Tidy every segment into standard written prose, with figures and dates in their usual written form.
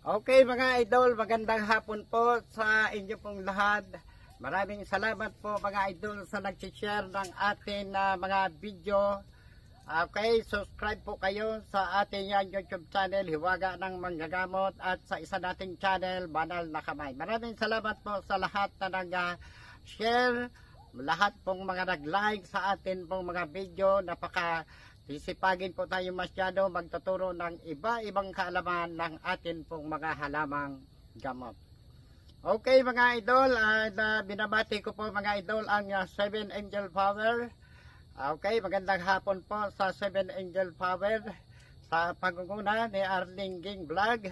Okay mga idol, magandang hapon po sa inyo pong lahat. Maraming salamat po mga idol sa nag-share ng ating mga video. Okay, subscribe po kayo sa ating YouTube channel, Hiwaga ng Manggagamot, at sa isa nating channel, Banal na Kamay. Maraming salamat po sa lahat na nag-share, lahat pong mga nag-like sa atin pong mga video. Sisipagin po tayo masyado magtuturo ng iba-ibang kaalaman ng atin pong mga halamang gamot. Okay mga idol, binabati ko po mga idol ang 7 Angel Power. Okay, magandang hapon po sa 7 Angel Power sa pangunguna ni Arling Ging Vlog.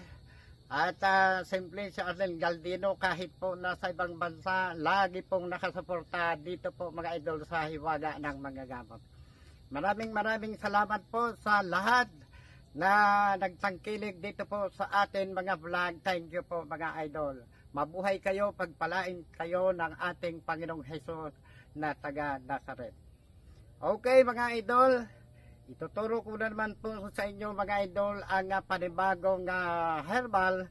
At simple si Arlen Galdino, kahit po nasa ibang bansa, lagi pong nakasuporta dito po mga idol sa Hiwaga ng Mga Gamot. Maraming salamat po sa lahat na nagtangkilig dito po sa atin mga vlog. Thank you po mga idol. Mabuhay kayo, pagpalain kayo ng ating Panginoong Hesus na taga Nazaret. Okay mga idol, ituturo ko na naman po sa inyo mga idol ang panibagong herbal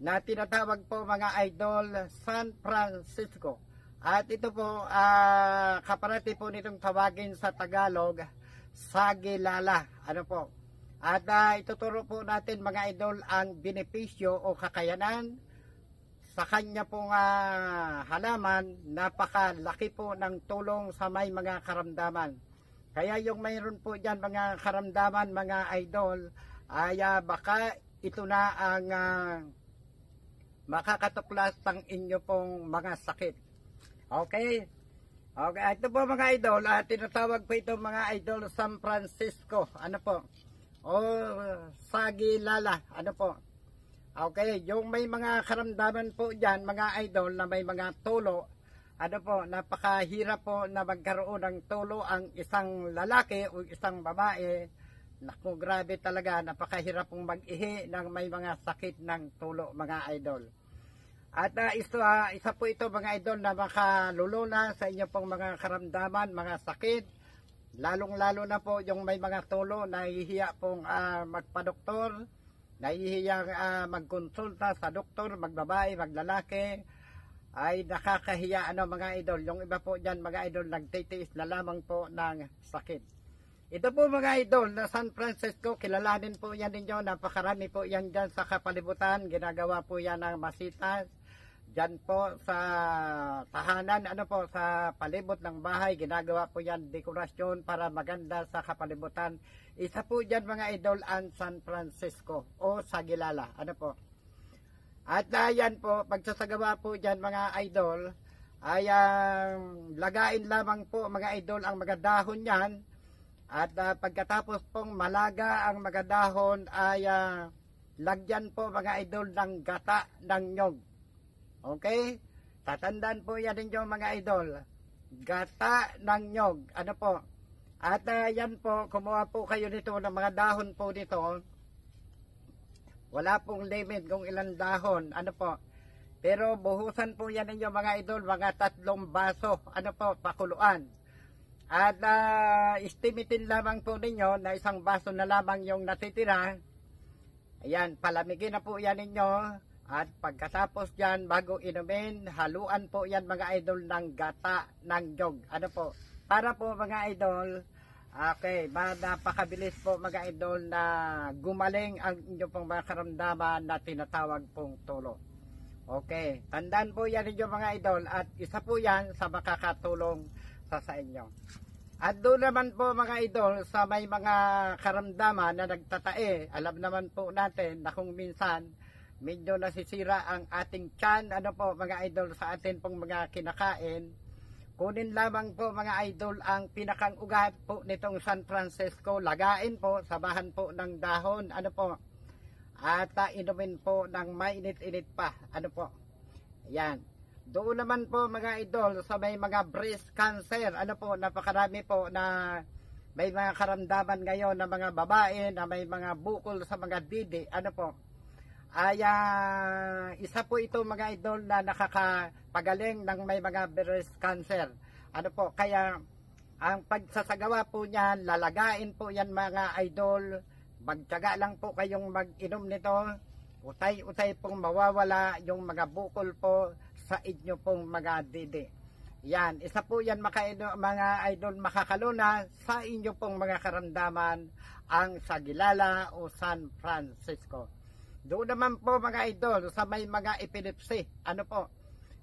na tinatawag po mga idol San Francisco. At ito po, kaparati po nitong tawagin sa Tagalog, Sagilala. Ano po? At ituturo po natin mga idol ang benepisyo o kakayanan sa kanya pong halaman. Napakalaki po ng tulong sa may mga karamdaman. Kaya yung mayroon po dyan mga karamdaman mga idol, ay baka ito na ang makakatuklas ng inyo pong mga sakit. Okay, ito po mga idol, tinatawag po ito mga idol San Francisco, ano po, o Sagilala, ano po. Okay, yung may mga karamdaman po dyan mga idol na may mga tulo, ano po, napakahirap po na magkaroon ng tulo ang isang lalaki o isang babae. Naku, grabe talaga, napakahirap pong mag-ihi ng may mga sakit ng tulo mga idol. At isa po ito mga idol na makaluluna sa inyo pong mga karamdaman, mga sakit. Lalong-lalo na po yung may mga tulo, nahihiya pong magpa-doktor, nahihiya magkonsulta sa doktor, magbabae, maglalaki. Ay nakakahiya mga idol. Yung iba po dyan mga idol, nagtitiis na lamang po ng sakit. Ito po mga idol na San Francisco, kilalanin po yan ninyo, napakarami po yan dyan sa kapalibutan, ginagawa po yan ng masitas. Dyan po sa tahanan, sa palibot ng bahay, ginagawa po yan dekorasyon para maganda sa kapalibutan. Isa po dyan mga idol ang San Francisco o Sagilala, At yan po, pagsasagawa po dyan mga idol, ay lagain lamang po mga idol ang mga dahon yan. At pagkatapos pong malaga ang mga dahon ay lagyan po mga idol ng gata ng nyog. Okay? Tatandaan po yan ninyo mga idol. Gata ng nyog. At yan po, kumuha po kayo nito ng mga dahon po dito. Wala pong limit kung ilang dahon. Pero buhusan po yan ninyo mga idol, mga 3 baso. Pakuluan. At estimitin lamang po ninyo na 1 baso na lamang yung natitira. Ayan, palamigin na po yan ninyo. At pagkatapos dyan, bago inumin, haluan po yan mga idol ng gata ng nyog. Para po mga idol, okay, napakabilis po mga idol na gumaling ang inyong pong mga karamdaman na tinatawag pong tulo. Okay, tandaan po yan ninyo mga idol at isa po yan sa makakatulong sa inyo. At doon naman po mga idol sa may mga karamdaman na nagtatae, alam naman po natin na kung minsan medyo nasisira ang ating tiyan, mga idol sa atin pong mga kinakain. Kunin lamang po mga idol ang pinakang ugat po nitong San Francisco, lagain po, sabahan po ng dahon, at inumin po ng mainit-init pa, Ayan. Doon naman po mga idol sa may mga breast cancer, napakarami po na may mga karamdaman ngayon na mga babae na may mga bukol sa mga didi, isa po ito mga idol na nakakapagaling ng may mga breast cancer. Kaya ang pagsasagawa po niyan, lalagain po yan mga idol, magtiyaga lang po kayong mag-inom nito. utay-utay pong mawawala yung mga bukol po sa inyo pong mga didi. Yan, isa po yan mga idol makakaluna sa inyo pong mga karamdaman ang Sagilala o San Francisco. Doon naman po mga idol sa may mga epilepsy, ano po,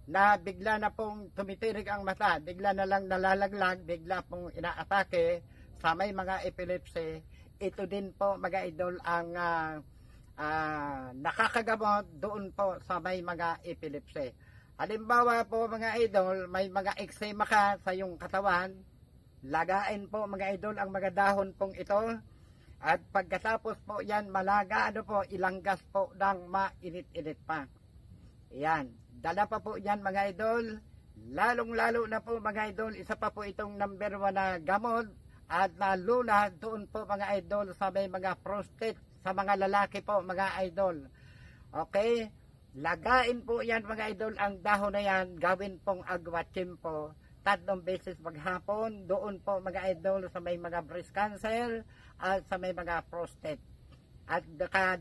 na bigla na pong tumitirik ang mata, bigla na lang nalalaglag, bigla pong inaatake sa may mga epilepsy. Ito din po mga idol ang nakakagamot doon po sa may mga epilepsy. Halimbawa po mga idol, may mga eczema ka sa iyong katawan, lagain po mga idol ang mga dahon pong ito. At pagkatapos po yan, malaga, ilanggas po ng mainit-init pa. Yan, dala pa po yan mga idol. Lalong-lalo na po mga idol, isa pa po itong number 1 na gamot. At luna doon po mga idol sa may mga prostate, sa mga lalaki po mga idol. Okay, lagain po yan mga idol, ang dahon na yan, gawin pong agwatsim po. 3 beses maghapon, doon po mga idol sa may mga breast cancer at sa may mga prostate. At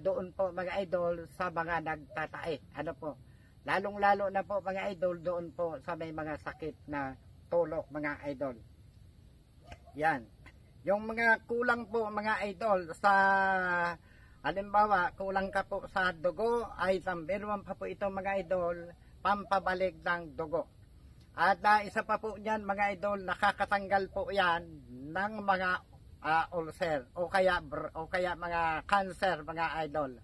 doon po mga idol sa mga nagtatae. Ano po? Lalong-lalo na po mga idol doon po sa may mga sakit na tulok mga idol. Yan. Yung mga kulang po mga idol sa halimbawa, kulang ka po sa dugo ay number 1 pa po ito mga idol, pampabalik ng dugo. At isa pa po niyan mga idol, nakakatanggal po yan ng mga ulcer o kaya mga cancer mga idol.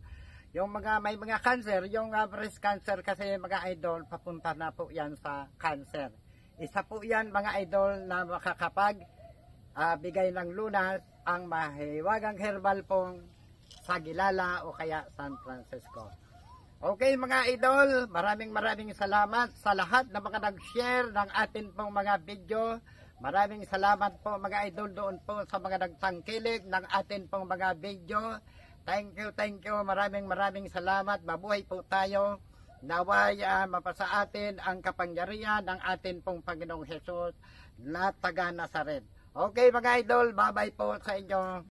Yung may mga cancer, yung breast cancer kasi mga idol, papunta na po yan sa cancer. Isa po yan mga idol na makakapag bigay ng lunas ang mahiwagang herbal pong Sagilala o kaya San Francisco. Okay mga idol, maraming salamat sa lahat na mga nag-share ng atin pong mga video. Maraming salamat po mga idol doon po sa mga nagtangkilik ng atin pong mga video. Thank you. Maraming salamat. Mabuhay po tayo. Naway mapasa atin ang kapangyarihan ng atin pong Panginoong Hesus na taga Nazaret. Okay mga idol, bye-bye po sa inyo.